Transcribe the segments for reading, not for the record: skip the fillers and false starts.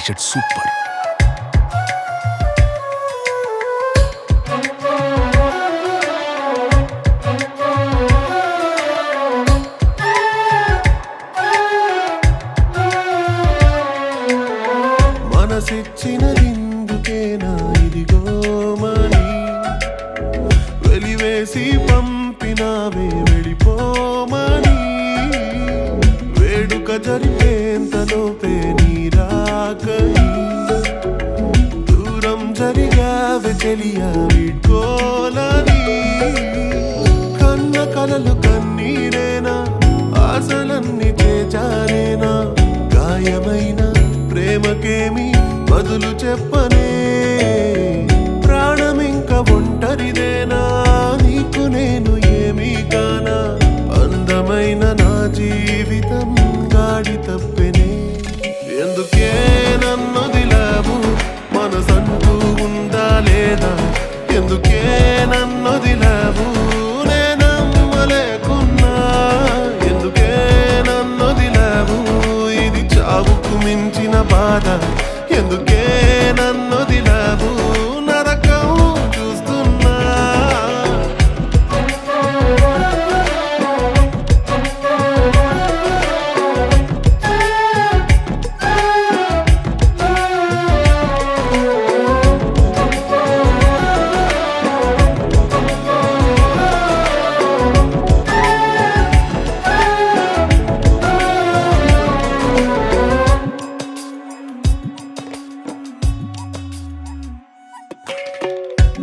T shirt super. మనసిచ్చినదిందుకేనా ఇదిగోమని వెలివేసి పంపినావే వెళ్ళిపోమని వేడుక జరిపేంతలోపే నీరాకని దూరం జరిగావే తెలియా వీడ్కోలని కన్న కలలు కన్నీరేనా ఆశలన్నీ చేజారేనా గాయమైన ప్రేమకేమి బదులు చెప్పనే ప్రాణమింక ఒంటరిదేనా నీకు నేను ఏమీ కానా అందమైన నా జీవితం గాడి తప్పెనే ఎందుకే నన్నొదిలావు మనసంటూ ఉందా లేదా ఎందుకే నన్నొదిలావు నేనమ్మలేకున్నా ఎందుకే నన్నొదిలావు ఇది చావుకు మించిన బాధ ఎందుకే నన్నొదిలావు నరకం చూస్తున్నా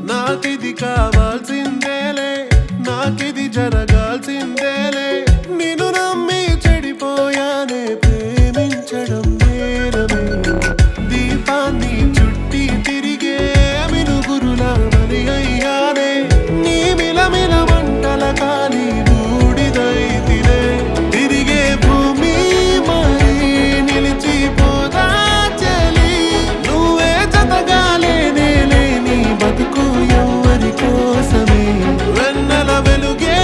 నాకిది కావాల్సిందేలే నాకిది జరగాల్సిందేలే నిన్ను నమ్మి చెడిపోయానే ప్రేమించడం నేరమే దీపాన్ని చుట్టి తిరిగే మినుగురులా మరి అయ్యానే నీ మిలమిల మంటల కాలి బూడిదైతినే తిరిగే భూమి మరి నిలిచిపోదా చెలి నువ్వే జతగాలేనే లేని బతుకు ఎవరి కోసమే వెన్నెల వెలుగే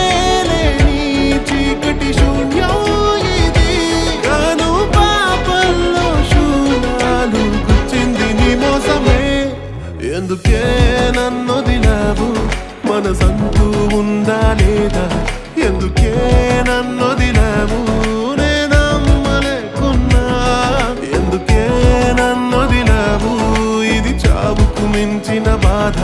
లేని చీకటి శూన్యం ఇది కాను పాపల్లో శూన్యాలు గుచ్చింది నీ మోసమే ఎందుకే నన్నొదిలావు మనసంటూ ఉందా లేదా ఎందుకే నన్నొదిలావు నేనమ్మలేకున్నా ఎందుకే నన్నొదిలావు ఇది చావుకు మించిన బాధ